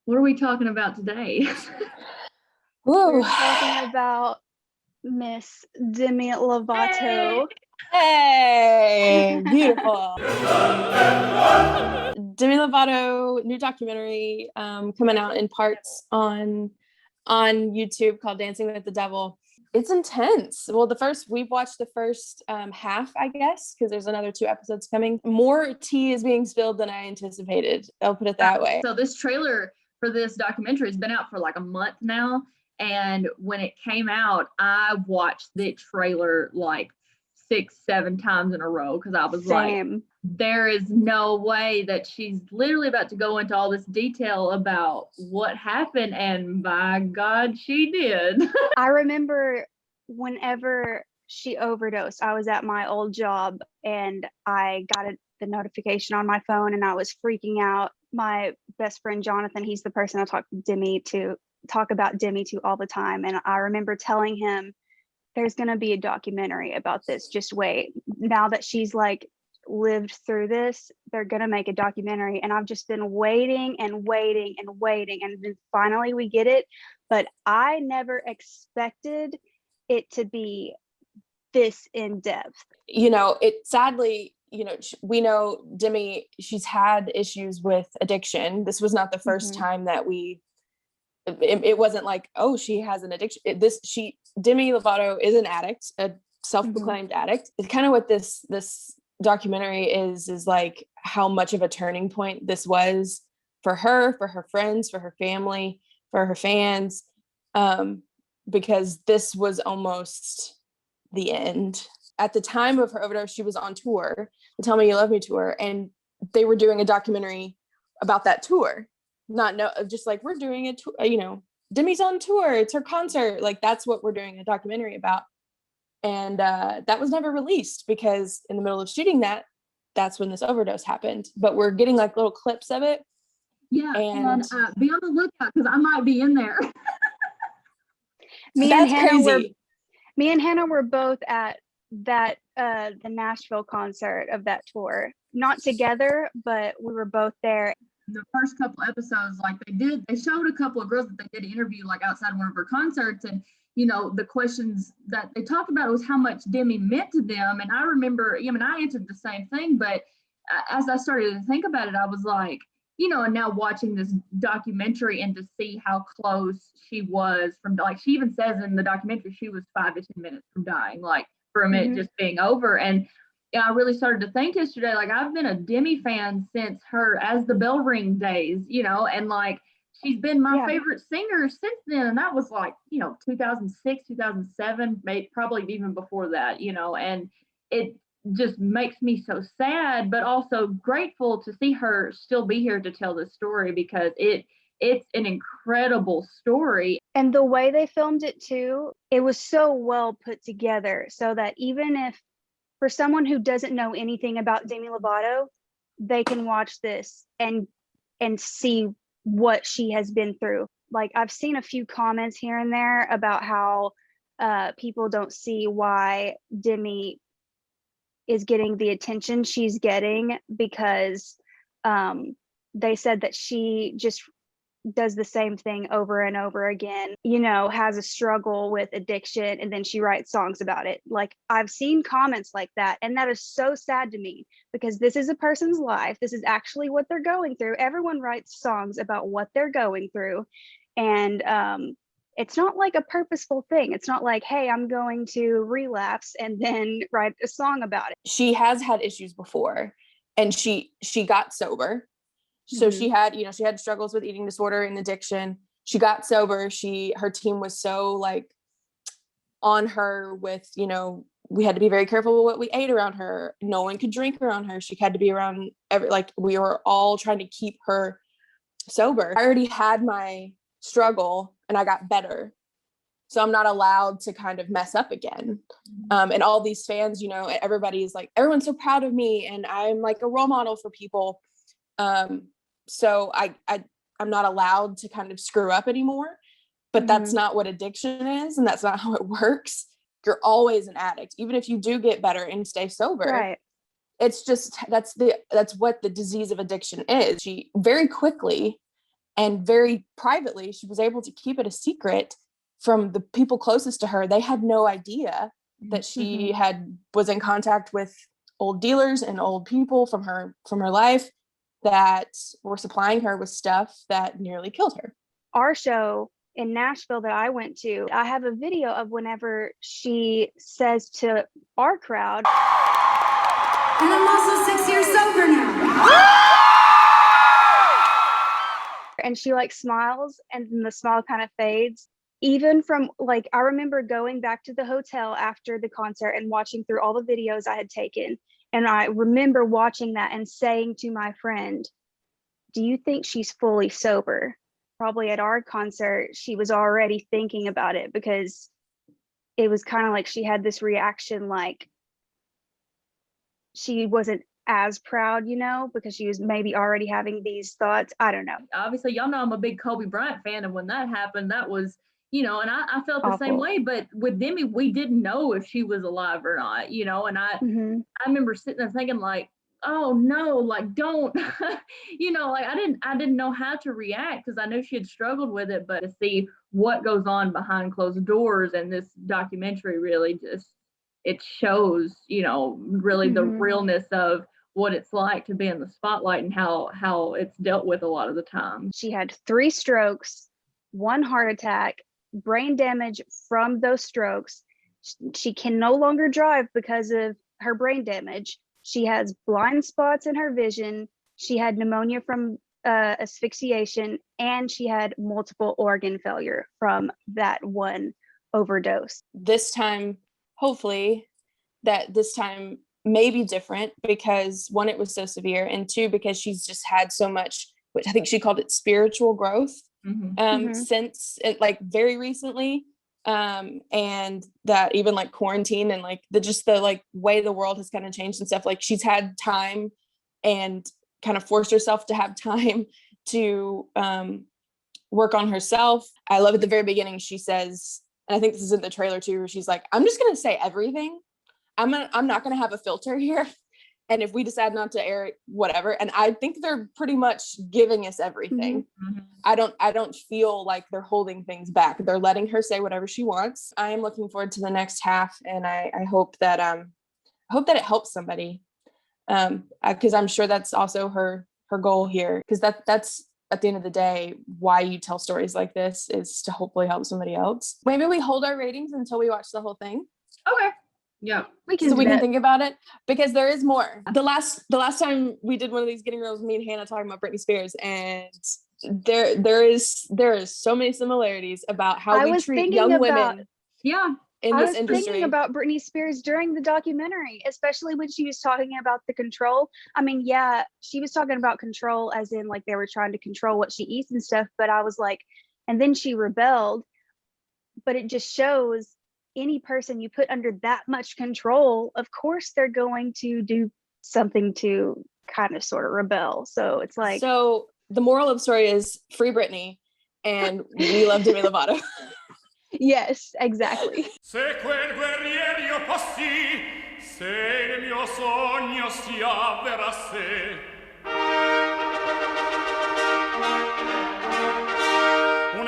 What are we talking about today? We're talking about Miss Demi Lovato. Hey, beautiful. Demi Lovato, new documentary coming out in parts on YouTube called Dancing with the Devil. It's intense. Well, we've watched the first half, I guess, because there's another 2 episodes coming. More tea is being spilled than I anticipated. I'll put it that way. So this trailer for this documentary has been out for like a month now. And when it came out, I watched the trailer like 6-7 times in a row because I was like, there is no way that she's literally about to go into all this detail about what happened, and by God, she did. I remember whenever she overdosed, I was at my old job and I got the notification on my phone and I was freaking out. My best friend Jonathan, he's the person I talk about Demi to all the time, and I remember telling him, there's going to be a documentary about this, just wait. Now that she's like lived through this, they're going to make a documentary, and I've just been waiting and waiting and waiting, and then finally we get it. But I never expected it to be this in depth. Sadly, we know Demi, she's had issues with addiction. This was not the first time that it wasn't like, oh, she has an addiction. Demi Lovato is an addict, a self-proclaimed addict. It's kind of what this documentary is like, how much of a turning point this was for her friends, for her family, for her fans, because this was almost the end. At the time of her overdose, she was on tour, the Tell Me You Love Me tour, and they were doing a documentary about that tour. Just like, we're doing a tour, Demi's on tour, it's her concert, like that's what we're doing a documentary about. And that was never released because in the middle of shooting that's when this overdose happened. But we're getting like little clips of it. Yeah, and be on the lookout because I might be in there. Me and Hannah were both at that the Nashville concert of that tour, not together, but we were both there. The first couple episodes, like they showed a couple of girls that they did interview like outside one of her concerts, and the questions that they talked about was how much Demi meant to them. And I remember, I answered the same thing, but as I started to think about it, I was like, and now watching this documentary and to see how close she was from, like, she even says in the documentary she was 5 to 10 minutes from dying, like from it just being over. And I really started to think yesterday, like, I've been a Demi fan since her As the Bell Ring days, and like she's been my favorite singer since then. And that was like, 2006, 2007, maybe probably even before that, and it just makes me so sad, but also grateful to see her still be here to tell this story, because it's an incredible story. And the way they filmed it too, it was so well put together, so that even if for someone who doesn't know anything about Demi Lovato, they can watch this and see what she has been through. Like, I've seen a few comments here and there about how people don't see why Demi is getting the attention she's getting, because they said that she just does the same thing over and over again, has a struggle with addiction, and then she writes songs about it. Like, I've seen comments like that, and that is so sad to me, because this is a person's life. This is actually what they're going through. Everyone writes songs about what they're going through, and it's not like a purposeful thing. It's not like, hey, I'm going to relapse and then write a song about it. She has had issues before, and she got sober. So she had struggles with eating disorder and addiction. She got sober. Her team was so like on her with, we had to be very careful with what we ate around her. No one could drink around her. She had to be around we were all trying to keep her sober. I already had my struggle and I got better. So I'm not allowed to kind of mess up again. And all these fans, everybody's like, everyone's so proud of me, and I'm like a role model for people. So I'm not allowed to kind of screw up anymore, but that's not what addiction is. And that's not how it works. You're always an addict, even if you do get better and stay sober. Right. It's just, that's what the disease of addiction is. She very quickly And very privately, she was able to keep it a secret from the people closest to her. They had no idea that she was in contact with old dealers and old people from her life that were supplying her with stuff that nearly killed her. Our show in Nashville that I went to, I have a video of whenever she says to our crowd, "And I'm also 6 years sober now." And she like smiles, and then the smile kind of fades. Even from like, I remember going back to the hotel after the concert and watching through all the videos I had taken. And I remember watching that and saying to my friend, "Do you think she's fully sober?" Probably at our concert, she was already thinking about it, because it was kind of like she had this reaction, like she wasn't as proud, because she was maybe already having these thoughts. I don't know. Obviously, y'all know I'm a big Kobe Bryant fan, and when that happened, that was, and I felt the same Awful. way. But with Demi, we didn't know if she was alive or not, and I remember sitting there thinking like, oh no, like don't, like I didn't know how to react, because I knew she had struggled with it. But to see what goes on behind closed doors, and this documentary really just, it shows, really the realness of what it's like to be in the spotlight, and how it's dealt with a lot of the time. She had 3 strokes, 1 heart attack, brain damage from those strokes. She can no longer drive because of her brain damage. She has blind spots in her vision. She had pneumonia from asphyxiation, and she had multiple organ failure from that one overdose. This time, hopefully, that this time may be different, because 1, it was so severe, and 2, because she's just had so much, which I think she called it spiritual growth, since it, like very recently, and that even like quarantine and like the like way the world has kind of changed and stuff, like she's had time and kind of forced herself to have time to work on herself. I love at the very beginning, she says, and I think this is in the trailer too, where she's like, "I'm just gonna say everything. I'm not gonna have a filter here. And if we decide not to air it, whatever." And I think they're pretty much giving us everything. I don't feel like they're holding things back. They're letting her say whatever she wants. I am looking forward to the next half, and I hope that it helps somebody. Because I'm sure that's also her goal here. Because that's at the end of the day why you tell stories like this, is to hopefully help somebody else. Maybe we hold our ratings until we watch the whole thing. Okay. Yeah, we can think about it, because there is more. The last time we did one of these Getting Reels, me and Hannah talking about Britney Spears, and there is so many similarities about how we treat young women. Yeah, in this industry. I was thinking about Britney Spears during the documentary, especially when she was talking about the control. I mean, yeah, she was talking about control as in like they were trying to control what she eats and stuff. But I was like, and then she rebelled. But it just shows any person you put under that much control, of course they're going to do something to kind of sort of rebel. So it's like, so the moral of the story is free Britney, and we love Demi Lovato. Yes, exactly. Se quel guerriero io fossi, se il mio sogno si avverasse,